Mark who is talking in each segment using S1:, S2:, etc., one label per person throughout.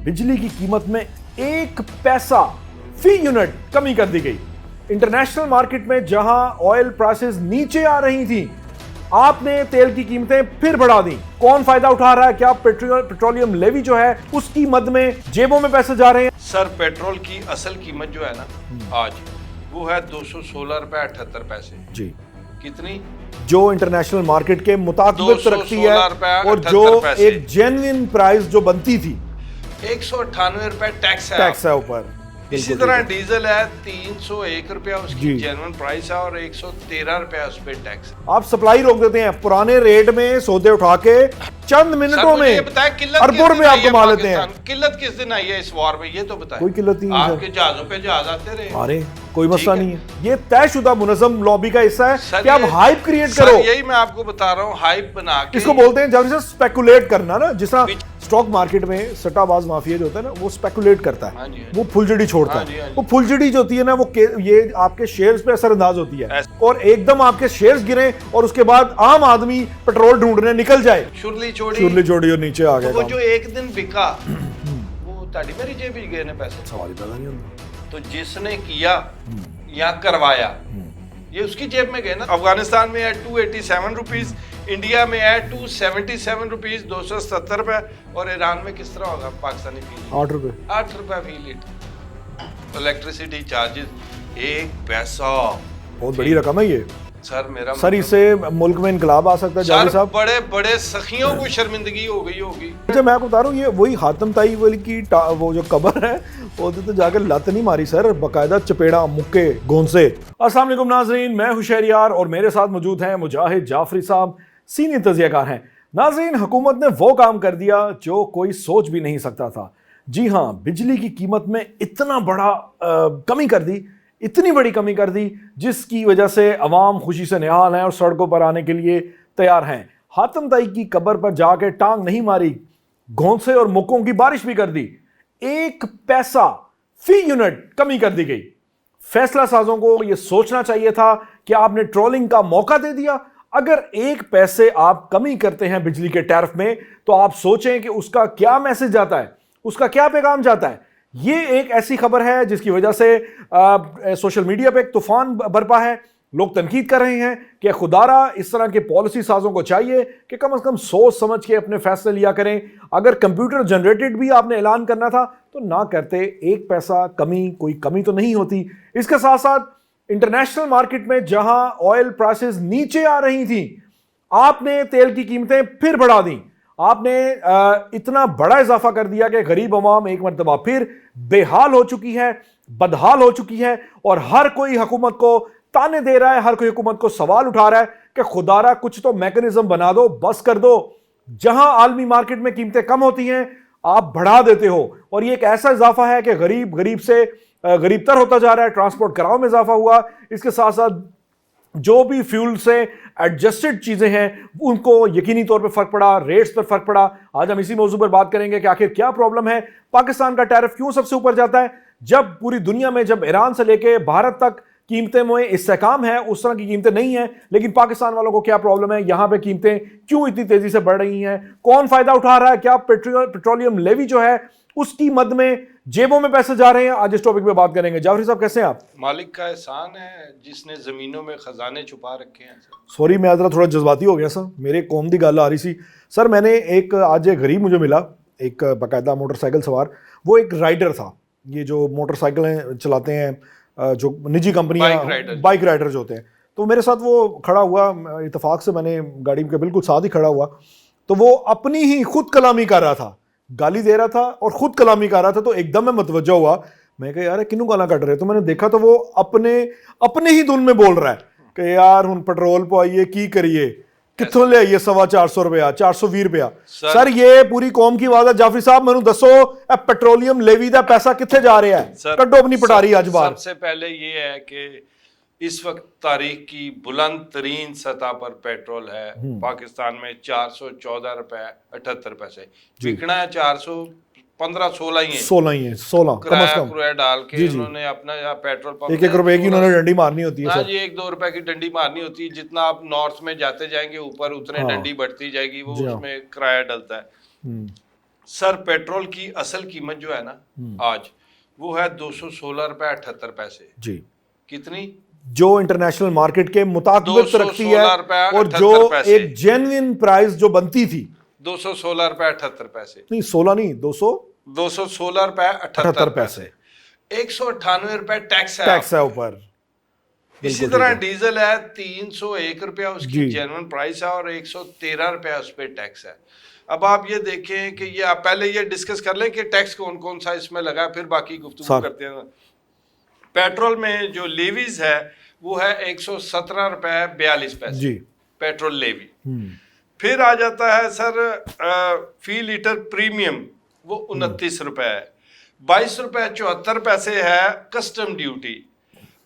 S1: बिजली की कीमत में 1 पैसा फी यूनिट कमी कर दी गई। इंटरनेशनल मार्केट में जहां ऑयल प्राइसेस नीचे आ रही थी, आपने तेल की कीमतें फिर बढ़ा दी। कौन फायदा उठा रहा है? क्या पेट्रोलियम लेवी जो है उसकी मद में जेबों में पैसे जा रहे हैं?
S2: सर, पेट्रोल की असल कीमत जो है ना आज वो है 216 रुपए 78 पैसे।
S1: जी,
S2: कितनी?
S1: जो इंटरनेशनल मार्केट के मुताबिक रखती है और जो
S2: 216
S1: एक जेन्युइन प्राइस जो बनती थी
S2: 198 रुपए टैक्स
S1: है ऊपर।
S2: इसी तरह डीजल है 301 रुपया उसकी जेन्युइन प्राइस है और 113 रुपया उस पे टैक्स।
S1: आप सप्लाई रोक देते हैं, पुराने रेट में सौदे उठा के चंद मिनटों में अरबों रुपए आप कमा लेते हैं।
S2: किल्लत किस दिन आई है इस वॉर में, ये तो बताएं।
S1: कोई किल्लत नहीं है,
S2: आपके जहाजों पे जहाज आते रहे।
S1: अरे कोई मसला नहीं है, ये तयशुदा मुनज़्ज़म लॉबी का हिस्सा है कि आप हाइप क्रिएट करो।
S2: यही मैं आपको बता रहा हूँ, हाइप बना के।
S1: इसको बोलते हैं जब स्पेकुलेट करना ना, जिस तरह स्टॉक मार्केट में सट्टाबाज माफिया जो होता है ना, वो स्पेकुलेट करता है, वो फुलझड़ी छोड़ता है। वो फुलझड़ी जो होती है ना, वो ये आपके शेयर्स पे असरअंदाज होती है और एकदम आपके शेयर्स गिरे और उसके बाद आम आदमी पेट्रोल ढूंढने निकल जाए, शुरली चोड़ी और नीचे आ गया।
S2: वो जो एक दिन बिका वो ताड़ी मेरी जेब ही गए ने पैसे।
S1: सवाल ही पैदा नहीं होता।
S2: तो जिसने किया या करवाया ये उसकी जेब में गए ना। अफगानिस्तान में है 287 रुपीज, इंडिया में है 277 रुपीज 270 रुपए, और ईरान में किस तरह होगा पाकिस्तानी फी?
S1: 8 रुपए
S2: 8 रुपए फी लीटर। इलेक्ट्रिसिटी चार्जेस 1 पैसा,
S1: बहुत बड़ी रकम है ये
S2: सर। मेरा
S1: सर, इससे मुल्क में इनकलाब आ सकता है जावेद साहब।
S2: बड़े बड़े सखियों को शर्मिंदगी हो गई होगी।
S1: अच्छा, मैं आपको बता रहा हूँ, ये वही हातम ताई वाली की वो जो कबर है, वो तो जाकर लत नहीं मारी सर, बकायदा चपेड़ा, मुक्के, गोंसे। अस्सलाम वालेकुम नाज़रीन, मैं हूं शहरियार और मेरे साथ मौजूद हैं मुजाहिद जाफरी साहब, सीनियर तज़कियाकार हैं। नाज़रीन, हुकूमत ने वो काम कर दिया जो कोई सोच भी नहीं सकता था। जी हाँ, बिजली की कीमत में इतना बड़ा कमी कर दी, इतनी बड़ी कमी कर दी, जिसकी वजह से अवाम खुशी से निहाल हैं और सड़कों पर आने के लिए तैयार हैं। हातम ताई की कब्र पर जाके टांग नहीं मारी, घोंसे और मुक्कों की बारिश भी कर दी। 1 पैसा फी यूनिट कमी कर दी गई। फैसला साजों को यह सोचना चाहिए था कि आपने ट्रोलिंग का मौका दे दिया। अगर 1 पैसे आप कमी करते हैं बिजली के टैरिफ में, तो आप सोचें कि उसका क्या मैसेज जाता है, उसका क्या पैगाम जाता है। ये एक ऐसी खबर है जिसकी वजह से सोशल मीडिया पे एक तूफान बरपा है। लोग तनकीद कर रहे हैं कि खुदारा इस तरह के पॉलिसी साजों को चाहिए कि कम से कम सोच समझ के अपने फैसले लिया करें। अगर कंप्यूटर जनरेटेड भी आपने ऐलान करना था तो ना करते। 1 पैसा कमी कोई कमी तो नहीं होती। इसके साथ साथ इंटरनेशनल मार्केट में जहां ऑयल प्राइसेस नीचे आ रही थी, आपने तेल की कीमतें फिर बढ़ा दी। आपने इतना बड़ा इजाफा कर दिया कि गरीब अवाम एक मरतबा फिर बेहाल हो चुकी है, बदहाल हो चुकी है और हर कोई हुकूमत को ताने दे रहा है, हर कोई हुकूमत को सवाल उठा रहा है कि खुदारा कुछ तो मैकेनिज्म बना दो, बस कर दो। जहां आलमी मार्केट में कीमतें कम होती हैं, आप बढ़ा देते हो और ये एक ऐसा इजाफा है कि गरीब से गरीब तर होता जा रहा है। ट्रांसपोर्ट कराओ में इजाफा हुआ, इसके साथ साथ जो भी फ्यूल से एडजस्टेड चीजें हैं उनको यकीनी तौर पे फर्क पड़ा, रेट्स पर फर्क पड़ा। आज हम इसी मौजू पर बात करेंगे कि आखिर क्या प्रॉब्लम है, पाकिस्तान का टैरिफ क्यों सबसे ऊपर जाता है, जब पूरी दुनिया में, जब ईरान से लेके भारत तक कीमतें में इस्तेहकाम है, उस तरह की कीमतें नहीं है, लेकिन पाकिस्तान वालों को क्या प्रॉब्लम है, यहां पे कीमतें क्यों इतनी तेजी से बढ़ रही हैं, कौन फायदा उठा रहा है, क्या पेट्रोलियम लेवी जो है उसकी मद में जेबों में पैसे जा रहे हैं। आज इस टॉपिक पे बात करेंगे। जाफरी साहब, कैसे हैं आप?
S2: मालिक का एहसान है जिसने जमीनों में खजाने छुपा रखे हैं।
S1: सॉरी, मैं जरा थोड़ा जज्बाती हो गया सर, मेरे कौम की गल आ रही सी सर। मैंने आज एक गरीब मुझे मिला, एक बाकायदा मोटरसाइकिल सवार, वो एक राइडर था। ये जो मोटरसाइकिलें चलाते हैं, जो निजी कंपनियां, बाइक राइडर जो होते हैं, तो मेरे साथ वो खड़ा हुआ, इत्तेफाक से मैंने गाड़ी के बिल्कुल साथ ही खड़ा हुआ, तो वो अपनी ही खुद कलामी कर रहा था, गाली दे रहा था और खुद कलामी कर रहा था। तो एकदम मैं मतवज्जा हुआ, मैं कहा यार किन्नू गाना कट रहे। तो मैंने देखा तो वो अपने ही धुन में बोल रहा है कि यार हुन पेट्रोल पाइए की करिए, कित्थों ले आइए 425 रुपया, 420 रुपया। सर ये पूरी कौम की आवाज है। जाफरी साहब मैनू दसो, पेट्रोलियम लेवी का पैसा कित्थे जा रहा है? कड्डो अपनी पटारी अज बाहर।
S2: सबसे पहले ये है कि इस वक्त तारीख की बुलंद तरीन सतह पर पेट्रोल है पाकिस्तान में 414 रुपए 78 पैसे। बिकना है 415-16 ही है, 16 कम से कम डाल के उन्होंने अपना पेट्रोल पंप
S1: 1-1 रुपए की उन्होंने डंडी मारनी होती है।
S2: हाँ जी, 1-2 रुपए की डंडी मारनी होती है। जितना आप नॉर्थ में जाते जाएंगे ऊपर उतने डंडी बढ़ती जाएगी, वो उसमें किराया डलता है। सर पेट्रोल की असल कीमत जो है ना आज वो है 216 रुपए 78 पैसे।
S1: जी,
S2: कितनी?
S1: जो इंटरनेशनल मार्केट के मुताबिक रखती है
S2: 216 रुपए
S1: और
S2: 78
S1: जो
S2: पैसे।
S1: एक जेन्युइन प्राइस जो बनती थी
S2: 216 रुपए 78 पैसे
S1: नहीं 16 नहीं
S2: 216 रुपए 78 पैसे। 198 रुपए टैक्स है
S1: टैक्स है ऊपर।
S2: इसी
S1: बिल्कुल
S2: तरह
S1: ठीक है।
S2: डीजल है 301 रुपया उसकी
S1: जी।
S2: जेन्युइन प्राइस है और 113 रुपया उस पर टैक्स है। अब आप ये देखें कि ये आप पहले ये डिस्कस कर लें कि टैक्स कौन कौन सा इसमें लगा, फिर बाकी गुफ्तगू
S1: सर।
S2: करते हैं। पेट्रोल में जो लेवीज है वो है 117 रुपए 42 पैसे
S1: जी।
S2: Petrol levy. फिर आ जाता है सर फी लीटर प्रीमियम, वो 29 रुपए है। 22 रुपए 74 पैसे है कस्टम ड्यूटी।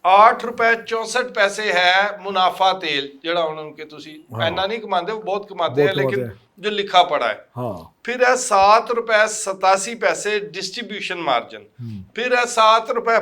S2: 8 रुपए 64 पैसे है मुनाफा तेल ਜਿਹੜਾ ਉਹਨਾਂ के ਤੁਸੀਂ ਇੰਨਾ नहीं कमाते, वो बहुत कमाते हैं लेकिन जो लिखा पड़ा है।
S1: हाँ।
S2: फिर है 7 रुपए 87 पैसे डिस्ट्रीब्यूशन मार्जिन। फिर है 7 रुपए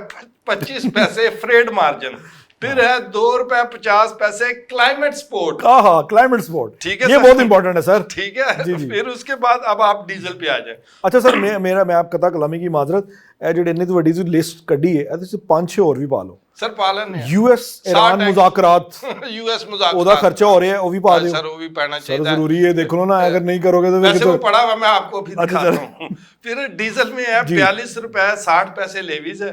S2: 25 पैसे फ्रेड मार्जिन। फिर है 2 रुपए 50 पैसे क्लाइमेट सपोर्ट।
S1: हाँ, क्लाइमेट सपोर्ट,
S2: ठीक है
S1: ये
S2: सर?
S1: बहुत इंपॉर्टेंट है सर।
S2: ठीक है
S1: जी, जी।
S2: फिर उसके बाद अब आप डीजल पे आ जाए।
S1: अच्छा सर, मैं आप कथा कलामी की माजरत ਇਹ ਜਿਹੜੇ ਇੰਨੀ ਤੋਂ ਵੱਡੀ ਜੀ ਲਿਸਟ ਕੱਢੀ ਹੈ ਇਹਦੇ ਚ 5-6 ਹੋਰ ਵੀ ਪਾ ਲਓ।
S2: सर पालन है
S1: यूएस ईरान मुज़ाकरात
S2: यूएस मुज़ाकरात
S1: ਉਹਦਾ ਖਰਚਾ ਹੋ ਰਿਹਾ ਹੈ, ਉਹ ਵੀ ਪਾ ਦਿਓ
S2: सर वो भी पढ़ना
S1: सर।
S2: चाहिए।
S1: जरूरी है, देख लो ना, अगर नहीं करोगे तो
S2: वैसे
S1: फिर
S2: वो पढ़ा हुआ मैं आपको भी
S1: अच्छा,
S2: दिखा रहा हूँ। फिर डीजल में है 42 रुपए 60 पैसे लेवीज है,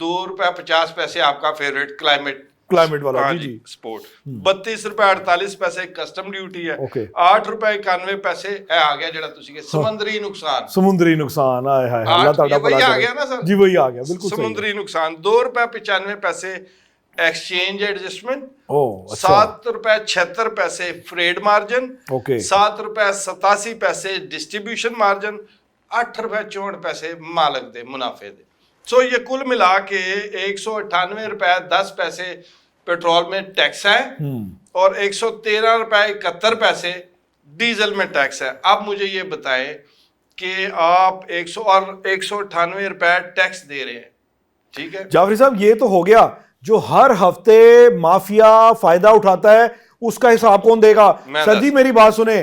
S2: 2 रुपए 50 पैसे आपका फेवरेट क्लाइमेट
S1: वाला।
S2: हाँ
S1: जी
S2: जी
S1: जी।
S2: स्पोर्ट। 32 रुपए 48 पैसे कस्टम ड्यूटी है।
S1: ओके।
S2: 8 रुपए 91 पैसे है आ गया जेड़ा तुसी के समुद्री नुकसान।
S1: समुद्री नुकसान, आए हाय अल्लाह ताड़ा
S2: वही
S1: भला
S2: आ
S1: करे।
S2: गया ना सर?
S1: जी वही आ गया, बिल्कुल सही है।
S2: समुद्री नुकसान 2 रुपए 95 पैसे एक्सचेंज एडजस्टमेंट।
S1: ओह अच्छा।
S2: 7 रुपए 76 पैसे फ्रेड मार्जिन।
S1: ओके।
S2: 7 रुपए 87 पैसे डिस्ट्रीब्यूशन मार्जिन। 8 रुपए 64 पैसे मालक दे मुनाफे दे। सो ये कुल मिला के 198 रुपए 10 पैसे पेट्रोल में टैक्स है और 113 रुपए 71 पैसे डीजल में टैक्स है। अब मुझे ये बताएं कि आप 198 रुपए टैक्स दे रहे हैं, ठीक है
S1: जाफरी साहब, ये तो हो गया जो हर हफ्ते माफिया फायदा उठाता है, उसका हिसाब कौन देगा? सर जी मेरी बात सुने,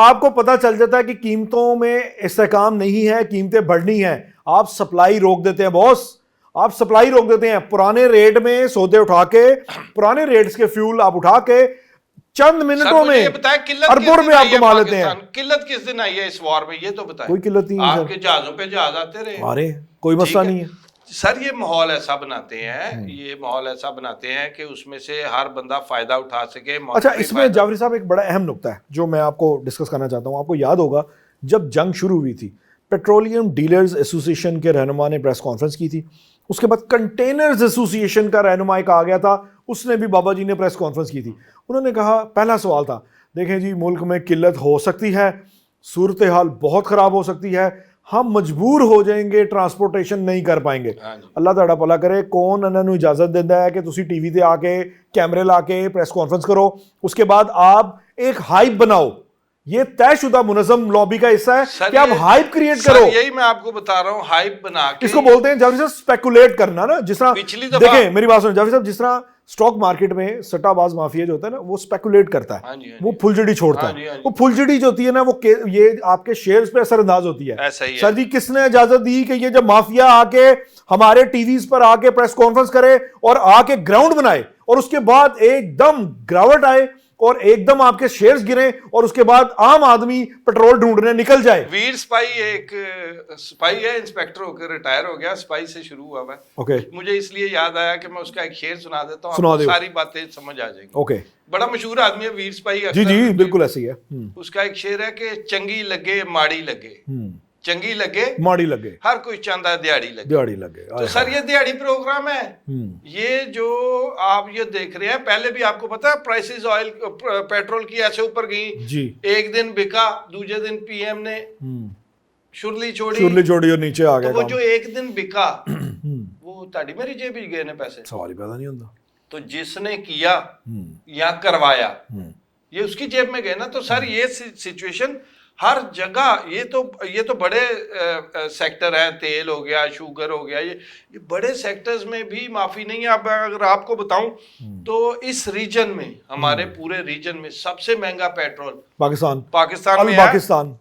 S1: आपको पता चल जाता है कि कीमतों में इस्तेकाम नहीं है, कीमतें बढ़नी है, आप सप्लाई रोक देते हैं बॉस, आप सप्लाई रोक देते हैं। पुराने रेट में सौदे उठा के, पुराने रेट्स के फ्यूल आप उठा के चंद मिनटों में अरबों रुपए आप कमा लेते हैं।
S2: किल्लत किस दिन आई है इस वॉर में, ये तो बताएं।
S1: कोई किल्लत नहीं है
S2: आपके जहाजों पे जहाज आते रहे,
S1: अरे कोई मसला नहीं है
S2: सर। ये माहौल ऐसा बनाते हैं, ये माहौल ऐसा बनाते हैं कि उसमें से हर बंदा फायदा उठा सके।
S1: अच्छा, इसमें जाफरी साहब एक बड़ा अहम नुकता है जो मैं आपको डिस्कस करना चाहता हूं। आपको याद होगा जब जंग शुरू हुई थी, पेट्रोलियम डीलर्स एसोसिएशन के रहनुमा ने प्रेस कॉन्फ्रेंस की थी। उसके बाद कंटेनर्स एसोसिएशन का रहनुमा एक आ गया था, उसने भी बाबा जी ने प्रेस कॉन्फ्रेंस की थी। उन्होंने कहा, पहला सवाल था, देखें जी मुल्क में किल्लत हो सकती है, सूरत हाल बहुत ख़राब हो सकती है, हम मजबूर हो जाएंगे, ट्रांसपोर्टेशन नहीं कर पाएंगे। अल्लाह ताड़ा भला करे, कौन इन्होंने इजाज़त देता है कि तुसी टीवी ते आके कैमरे ला के प्रेस कॉन्फ्रेंस करो, उसके बाद आप एक हाइप बनाओ। ये तयशुदा मुनज़्ज़म लॉबी का हिस्सा है कि आप हाइप क्रिएट करो।
S2: यही मैं आपको बता रहा हूँ, हाइप बना के।
S1: इसको बोलते हैं जाफरी साहब स्पेकुलेट करना ना। जिस तरह देखें मेरी बात सुनो जाफरी साहब, जिस तरह स्टॉक मार्केट में सट्टाबाज माफिया जो होता है ना, वो स्पेकुलेट करता है, वो फुलझड़ी छोड़ता है। वो फुलझड़ी जो होती है ना, वो ये आपके शेयर्स पे असरअंदाज होती है। सर जी किसने इजाजत दी कि ये जब माफिया आके हमारे टीवीज पर आके प्रेस कॉन्फ्रेंस करे और आके ग्राउंड बनाए और उसके बाद एकदम गिरावट आए और एकदम आपके शेयर्स गिरे और उसके बाद आम आदमी पेट्रोल ढूंढने निकल जाए?
S2: वीर स्पाई एक स्पाई है, इंस्पेक्टर होकर रिटायर हो गया, स्पाई से शुरू हुआ है।
S1: ओके।
S2: मुझे इसलिए याद आया कि मैं उसका एक शेर सुना देता हूँ, आपको सारी बातें समझ आ जाएंगी।
S1: ओके।
S2: बड़ा मशहूर आदमी है वीर स्पाई।
S1: जी जी बिल्कुल ऐसी है।
S2: उसका एक शेर है कि चंगी लगे माड़ी लगे, चंगी लगे
S1: माड़ी लगे,
S2: हर कोई चाहता है दिहाड़ी लगे।
S1: दिहाड़ी लगे।
S2: तो सर ये दिहाड़ी प्रोग्राम है। ये जो आप ये देख रहे हैं, पहले भी आपको पता है प्राइसेस ऑयल पेट्रोल की ऐसे ऊपर गई
S1: जी।
S2: एक दिन बिका, दूसरे दिन पीएम ने शुरली छोड़ी
S1: और नीचे आ गया।
S2: तो वो जो एक दिन बिका वो ताड़ी मेरी जेब में गए ने पैसे,
S1: सवाल ही पैदा नहीं होता।
S2: तो जिसने किया या करवाया ये उसकी जेब में गए ना। तो सर ये सिचुएशन हर जगह ये तो बड़े सेक्टर हैं, तेल हो गया, शुगर हो गया, ये बड़े सेक्टर्स में भी माफी नहीं है। अब अगर आपको बताऊं तो इस रीजन में, हमारे पूरे रीजन में सबसे महंगा पेट्रोल पाकिस्तान में है।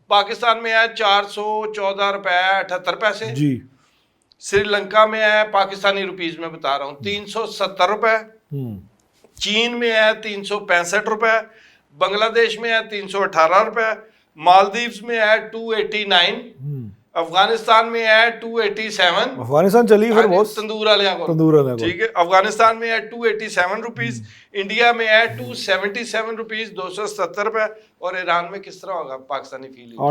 S2: पाकिस्तान में है 414 रुपए 78 पैसे
S1: जी।
S2: श्रीलंका में है, पाकिस्तानी रुपीज में बता रहा हूँ, 370 रुपए। चीन में है 365 रुपए, बांग्लादेश में है 318 रुपए, मालदीव्स में है 289, अफगानिस्तान में है 287।
S1: अफगानिस्तान चली फिर बहुत
S2: तंदूर वाले को, ठीक है। अफगानिस्तान में है 287 रुपीज, इंडिया में है 277 रुपीज 270 रुपए, और ईरान में किस तरह होगा पाकिस्तानी फी लीटर?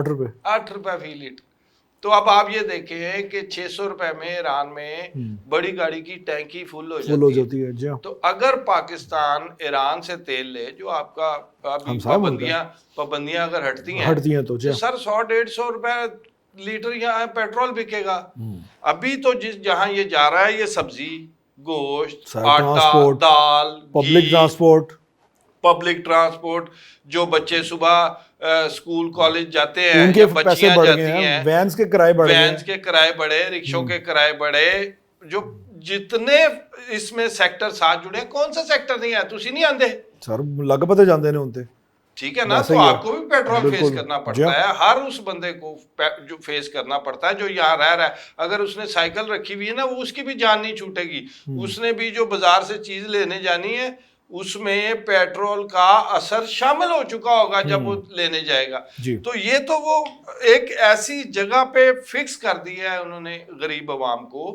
S2: 8 रुपए फी लीटर। तो अब आप ये देखें कि 600 रुपए में ईरान में बड़ी गाड़ी की टैंकी फुल हो जाती है। जी। तो अगर पाकिस्तान ईरान से तेल ले, जो आपका पाबंदियां अगर हटती हैं तो सर 100-150 रुपए लीटर यहाँ पेट्रोल बिकेगा। अभी तो जहां ये जा रहा है, ये सब्जी, गोश्त, आटा, दाल, पब्लिक ट्रांसपोर्ट, जो बच्चे सुबह स्कूल कॉलेज जाते हैं,
S1: उनके पैसे बढ़ गए हैं, वैन्स के किराए बढ़े, रिक्शों के किराए बढ़े, जो जितने इसमें सेक्टर साथ जुड़े, कौन सा सेक्टर नहीं है? तुसी नहीं आंदे सर, लग पते जांदे ने उनते,
S2: ठीक है ना। तो आपको भी पेट्रोल फेस करना पड़ता है, हर उस बंदे को जो फेस करना पड़ता है जो यहाँ रह रहा है। अगर उसने साइकिल रखी हुई है ना, वो उसकी भी जान नहीं छूटेगी। उसने भी जो बाजार से चीज लेने जानी है, उसमें पेट्रोल का असर शामिल हो चुका होगा जब वो लेने जाएगा। तो ये तो वो एक ऐसी जगह पे फिक्स कर दिया है उन्होंने गरीब आवाम को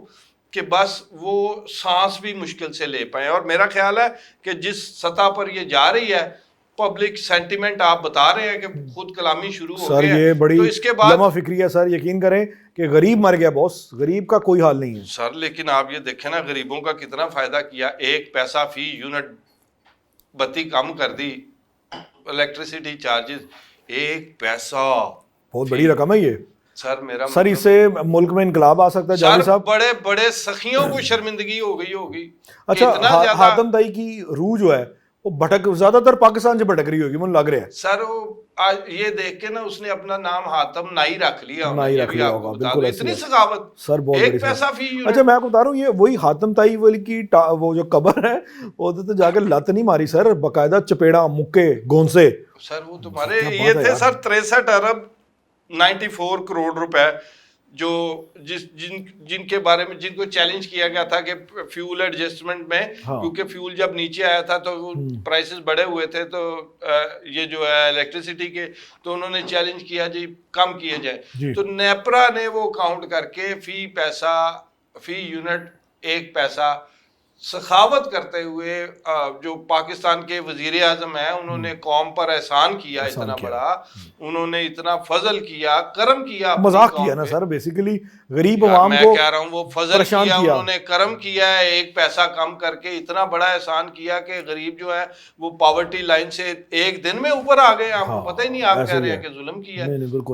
S2: कि बस वो सांस भी मुश्किल से ले पाए। और मेरा ख्याल है कि जिस सतह पर ये जा रही है, पब्लिक सेंटिमेंट आप बता रहे हैं कि खुद कलामी शुरू हो गई है,
S1: ये बड़ी
S2: तो इसके बाद
S1: लम्हा फिक्री है सर। यकीन करें कि गरीब मर गया बॉस, गरीब का कोई हाल नहीं है
S2: सर। लेकिन आप ये देखें ना, गरीबों का कितना फायदा किया। 1 पैसा फी यूनिट बत्ती कम कर दी, इलेक्ट्रिसिटी चार्जेस 1 पैसा,
S1: बहुत बड़ी रकम है ये
S2: सर। मेरा
S1: सर, इससे मुल्क में इनकलाब आ सकता है जावेद साहब।
S2: बड़े बड़े सखियों को शर्मिंदगी हो गई होगी।
S1: अच्छा, हातम ताई की रूह जो है वो भटक, ज्यादातर पाकिस्तान से भटक रही होगी, मुझे लग रहा है
S2: सर। वो आज ये देख के ना उसने अपना नाम हातम नाई रख लिया
S1: होगा, बिल्कुल।
S2: इतनी सखावत
S1: सर, बहुत
S2: 1 पैसा फी।
S1: अच्छा, मैं आपको बता रहा हूँ, ये वही हातम ताई वाली की वो जो कब्र है, वो तो जाकर लत नहीं मारी सर, बकायदा चपेड़ा, मुक्के, गोंसे।
S2: सर वो तुम्हारे ये थे सर 63 अरब 94 करोड़ रुपए, जो जिनके बारे में जिनको चैलेंज किया गया था कि फ्यूल एडजस्टमेंट में, क्योंकि फ्यूल जब नीचे आया था तो प्राइसेस बढ़े हुए थे, तो ये जो है इलेक्ट्रिसिटी के, तो उन्होंने चैलेंज किया जी कम किए जाए। तो नेपरा ने वो काउंट करके फी यूनिट 1 पैसा सखावत करते हुए, जो पाकिस्तान के वजीर आजम है, उन्होंने कौम पर एहसान किया इतना बड़ा, उन्होंने इतना फजल किया, करम किया,
S1: मजाक किया ना सर, बेसिकली गरीब आवाम को।
S2: मैं कह रहा हूँ वो फजल किया, उन्होंने करम किया है, 1 पैसा कम करके इतना बड़ा एहसान किया कि गरीब जो है वो पॉवर्टी लाइन से 1 दिन में ऊपर आ गए। आपको पता ही नहीं, आप कह रहे हैं कि जुल्म किया।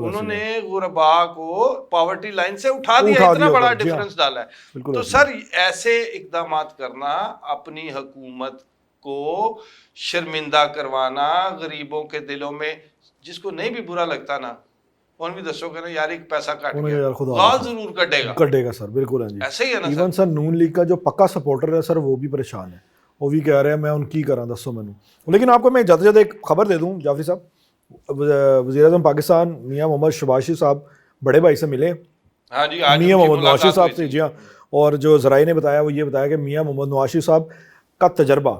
S2: उन्होंने गुरबा को पॉवर्टी लाइन से उठा दिया, इतना बड़ा डिफरेंस डाला है। तो सर, ऐसे इकदाम करना, अपनी हुकूमत को शर्मिंदा करवाना, गरीबों के दिलों में, जिसको नहीं भी बुरा लगता ना, उन भी दसोगे ना यार 1 पैसा कट गया, गाल जरूर कटेगा
S1: सर, बिल्कुल है जी।
S2: ऐसे ही है ना।
S1: इवन सर नून लीग का जो पक्का सपोर्टर है सर, वो भी परेशान है, वो भी कह रहे हैं मैं उनकी करा दसो मैनू। लेकिन आपको मैं ज़्यादा से ज़्यादा एक खबर दे दूं जाफरी साहब, वज़ीर आज़म पाकिस्तान मियाँ मोहम्मद शहबाज शरीफ साहब बड़े भाई से मिले।
S2: हाँ जी,
S1: मियाँ मोहम्मद नवाज शरीफ साहब से। जी हाँ, और जो ज़राए ने बताया वो ये बताया कि मियाँ मोहम्मद नवाज शरीफ साहब का तजर्बा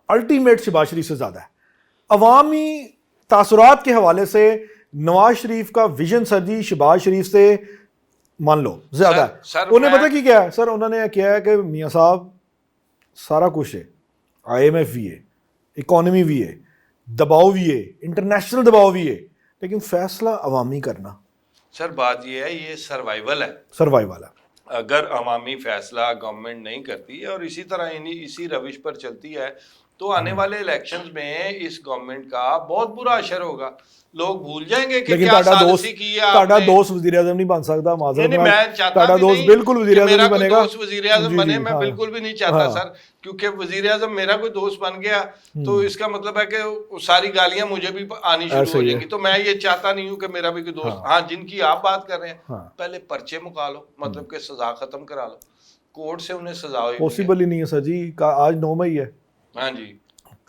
S1: अल्टीमेट शहबाज शरीफ से ज़्यादा है। अवामी तासुरात के हवाले से नवाज शरीफ का विजन सर जी शहबाज शरीफ से मान लो ज़्यादा है। उन्हें पता कि क्या है सर, उन्होंने किया है कि मियाँ साहब सारा कुछ है, IMF भी है, इकॉनमी भी है, दबाव भी है, इंटरनेशनल दबाव भी है, लेकिन फैसला अवामी करना।
S2: सर बात ये है, ये सर्वाइवल है। अगर अवामी फैसला गवर्नमेंट नहीं करती है और इसी तरह इसी रविश पर चलती है तो आने वाले इलेक्शंस में इस गवर्नमेंट का बहुत बुरा असर होगा। लोग भूल जाएंगे कि
S1: लेकिन
S2: क्या
S1: ਤੁਹਾਡਾ
S2: साजिश की है
S1: ਤੁਹਾਡਾ
S2: आपने।
S1: ਦੋਸਤ ਵਜ਼ੀਰ ਆਜ਼ਮ ਨਹੀਂ ਬਣ ਸਕਦਾ ਮਾਜ਼ਰਤ
S2: नहीं,
S1: ਨਾਲ
S2: मैं चाहता
S1: ਤੁਹਾਡਾ
S2: भी
S1: ਦੋਸਤ
S2: नहीं
S1: ਬਿਲकुल वजीर
S2: कि
S1: आजम
S2: मेरा
S1: नहीं
S2: कोई
S1: बनेगा।
S2: दोस्त वजीर आजम
S1: जी,
S2: बने,
S1: जी,
S2: मैं
S1: हाँ।
S2: बिल्कुल भी नहीं चाहता
S1: हाँ।
S2: सर, क्योंकि वजीर आजम मेरा कोई दोस्त बन गया तो इसका मतलब है कि वो सारी गालियां मुझे भी आनी शुरू
S1: ऐसे
S2: हो
S1: ही है।
S2: जाएंगी। तो मैं ये चाहता नहीं हूँ कि मेरा भी कोई दोस्त, हाँ जिनकी आप बात कर रहे हैं,
S1: हाँ।
S2: पहले पर्चे मुका लो, मतलब कि सजा खत्म करा लो, कोर्ट से उन्हें सजा होगी।
S1: पॉसिबल ही नहीं है सर जी का आज 9 मई है।
S2: हाँ जी,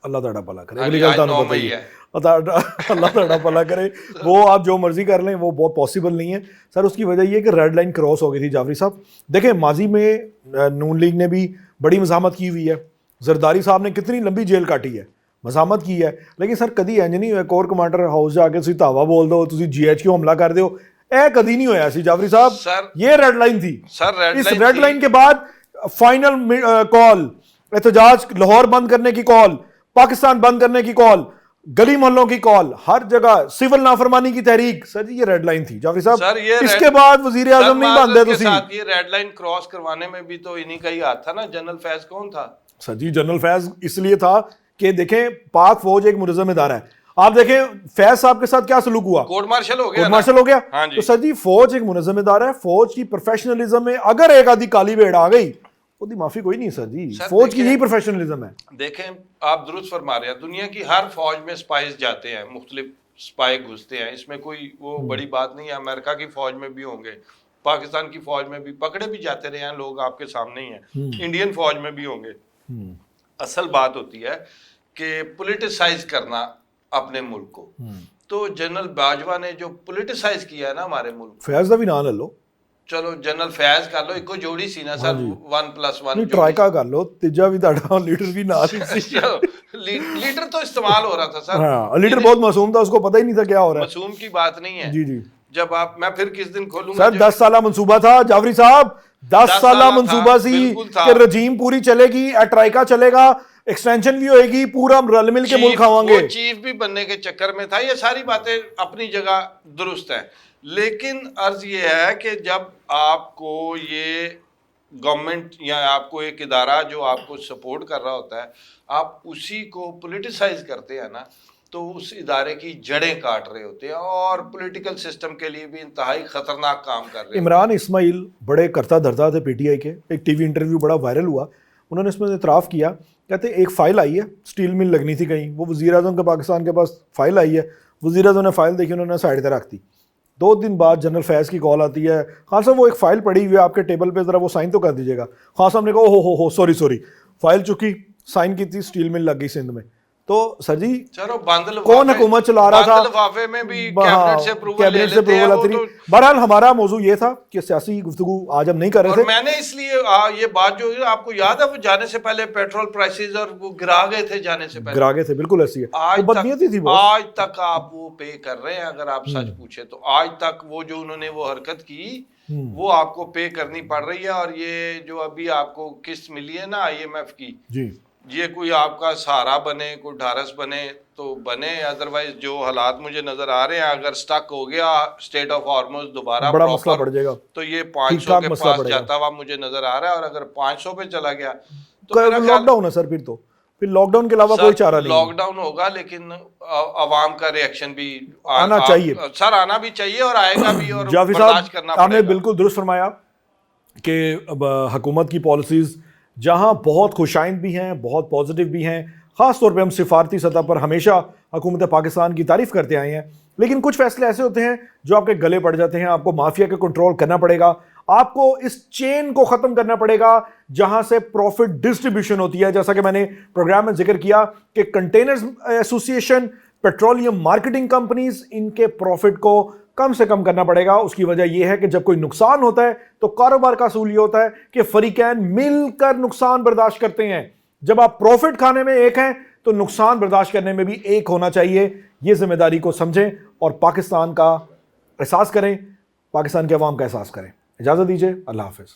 S1: अल्लाह ਤੁਹਾਡਾ ਭਲਾ करे।
S2: हाँ
S1: अगली
S2: जी,
S1: गल
S2: आज
S1: ਤੁਹਾਨੂੰ
S2: 9
S1: पता ही
S2: मई
S1: है।
S2: है।
S1: अल्लाह ਤੁਹਾਡਾ भला करे। वो आप जो मर्जी कर लें वो बहुत पॉसिबल नहीं है सर। उसकी वजह ये कि रेड लाइन क्रॉस हो गई थी जाफरी साहब। देखें माजी में नून लीग ने भी बड़ी मज़ामत की हुई है, जरदारी साहब ने कितनी लंबी जेल काटी है, मज़ामत की है, लेकिन सर कभी इंज नहीं होया कोर कमांडर हाउस जाके तुसीं धावा बोल दो, तुसीं GHQ हमला कर दो, ਇਹ कभी नहीं होया सी जाफरी साहब।
S2: सर
S1: ये रेड लाइन थी
S2: सर,
S1: इस रेड लाइन के बाद फाइनल कॉल, एहतजाज लाहौर बंद करने की कॉल, पाकिस्तान बंद करने की कॉल, गली मोहल्लों की कॉल, हर जगह सिविल नाफरमानी की तहरीक। सर जी ये रेड लाइन थी जाफरी
S2: सर,
S1: साहब।
S2: ये
S1: इसके बाद वजीर आजम नहीं बनते
S2: के
S1: तुसी।
S2: साथ ये रेड लाइन क्रॉस करवाने में भी तो इन्हीं का ही हाथ था ना। जनरल फैज कौन था?
S1: सर जी जनरल फैज इसलिए था कि देखें पाक फौज एक मुनज़्ज़म इदारा है। आप देखें फैज साहब के साथ क्या सलूक हुआ,
S2: कोर्ट मार्शल हो गया
S1: कोर्ट
S2: ना?
S1: मार्शल हो गया।
S2: हाँ जी।
S1: तो सर जी फौज एक मुनज़्ज़म इदारा है, फौज की प्रोफेशनलिज्म में अगर एक आधी काली भेड़ आ गई उसकी माफी कोई नहीं सर जी।
S2: सर,
S1: फौज की
S2: देखें-
S1: यही प्रोफेशनलिज्म है।
S2: देखें, आप दुरुस्त फरमा रहे हैं, दुनिया की हर फौज में स्पाइस जाते हैं, मुख्तलिफ स्पाई घुसते हैं, इसमें कोई वो बड़ी बात नहीं है। अमेरिका की फौज में भी होंगे, पाकिस्तान की फौज में भी पकड़े भी जाते रहे हैं लोग, आपके सामने ही हैं, इंडियन फौज में भी होंगे। असल बात होती है कि पॉलिटिसाइज करना अपने मुल्क को। तो जनरल बाजवा ने जो पॉलिटिसाइज किया है ना हमारे मुल्क,
S1: फैज का भी ना ले लो,
S2: चलो जनरल फैज कर लो, इको जोड़ी सी ना सर, 1+1
S1: नहीं ट्राइका कर लो, तीजा भी ਤੁਹਾਡਾ लीडर भी ना
S2: लीडर तो इस्तेमाल हो रहा था सर।
S1: हाँ लीडर बहुत मासूम था, उसको पता ही नहीं था क्या हो रहा है।
S2: मासूम की बात नहीं है।
S1: जी जी
S2: जब आप, मैं फिर किस दिन खोलूंगा
S1: सर 10 साल मंसूबा था जाफरी साहब, 10 साल
S2: साला
S1: मंसूबा
S2: था,
S1: सी
S2: बिल्कुल था।
S1: कि रजीम पूरी चलेगी, ट्राइका चलेगा, एक्सटेंशन भी होएगी, पूरा हम रल मिल के मुल्क खावांगे।
S2: चीफ भी बनने के चक्कर में था। ये सारी बातें अपनी जगह दुरुस्त है, लेकिन अर्ज ये है कि जब आपको ये गवर्नमेंट या आपको एक इदारा जो आपको सपोर्ट कर रहा होता है, आप उसी को पॉलिटिसाइज करते हैं ना, तो उस इदारे की जड़ें काट रहे होते हैं और पॉलिटिकल सिस्टम के लिए भी इंतहाई खतरनाक काम कर रहे हैं।
S1: इमरान इस्माइल बड़े करता धरता थे PTI के, एक टीवी इंटरव्यू बड़ा वायरल हुआ, उन्होंने इसमें इतराफ़ किया, कहते एक फ़ाइल आई है, स्टील मिल लगनी थी कहीं, वो वज़ीर आज़म के पाकिस्तान के पास फ़ाइल आई है, वज़ीर आज़म ने फ़ाइल देखी, उन्होंने साइड पर रख दी। 2 दिन बाद जनरल फैज़ की कॉल आती है, खान साहब वो एक फ़ाइल पड़ी हुई है आपके टेबल पे, ज़रा वो साइन तो कर दीजिएगा। खान साहब ने कहा हो सॉरी, फ़ाइल चुकी, साइन की थी, स्टील मिल लग गई सिंध में। तो सर जी
S2: चलो बंद
S1: कौन हुकूमत चला रहा था,
S2: लिफाफे में भी
S1: हाँ,
S2: कैबिनेट से अप्रूवल ले लेते हैं वो तो।
S1: बहरहाल हमारा मौजू ये था कि सियासी गुफ्तगू आज हम नहीं कर रहे
S2: और
S1: थे।
S2: मैंने इसलिए ये बात जो है, आपको याद है वो जाने से पहले पेट्रोल प्राइसेस और वो गिरा गए थे जाने से पहले,
S1: गिरा गए थे, बिल्कुल ऐसी है,
S2: आज
S1: तो बदनीयती थी बहुत।
S2: आज तक आप वो पे कर रहे हैं। अगर आप सच पूछे तो आज तक वो जो उन्होंने वो हरकत की वो आपको पे करनी पड़ रही है। और ये जो अभी आपको किस्त मिली है ना IMF की
S1: जी,
S2: ये कोई आपका सहारा बने, कोई ढारस बने तो बने, अदरवाइज जो हालात मुझे नजर आ रहे हैं, अगर स्टक हो गया स्टेट ऑफ हॉर्मुज़ दोबारा
S1: बड़ा मसला पड़ जाएगा,
S2: तो ये 500 के पास जाता हुआ मुझे नजर आ रहा है। और अगर 500 पे चला गया तो
S1: लॉकडाउन है सर, फिर लॉकडाउन के अलावा कोई चारा नहीं।
S2: लॉकडाउन होगा, लेकिन अवाम का रिएक्शन भी
S1: आना चाहिए
S2: सर, आना भी चाहिए और आएगा भी, और
S1: जाफी
S2: बर्दाश्त करना
S1: साहब आपने
S2: पड़ेगा।
S1: बिल्कुल दुरुस्त फरमाया कि हुकूमत की पॉलिसीज़ जहाँ बहुत खुशाइंद भी हैं, बहुत पॉजिटिव भी हैं, ख़ास तौर पे हम सिफारती सतह पर हमेशा हुकूमत पाकिस्तान की तारीफ़ करते आए हैं, लेकिन कुछ फैसले ऐसे होते हैं जो आपके गले पड़ जाते हैं। आपको माफिया के कंट्रोल करना पड़ेगा, आपको इस चेन को ख़त्म करना पड़ेगा जहाँ से प्रॉफिट डिस्ट्रीब्यूशन होती है। जैसा कि मैंने प्रोग्राम में जिक्र किया कि containers association, petroleum marketing companies, इनके प्रॉफिट को कम से कम करना पड़ेगा। उसकी वजह यह है कि जब कोई नुकसान होता है तो कारोबार का असूल ये होता है कि फरीकैन मिलकर नुकसान बर्दाश्त करते हैं। जब आप प्रॉफिट खाने में एक हैं तो नुकसान बर्दाश्त करने में भी एक होना चाहिए। ये जिम्मेदारी को समझें और पाकिस्तान का एहसास करें, पाकिस्तान के अवाम का एहसास करें। इजाज़त दीजिए, अल्लाह हाफ़िज़।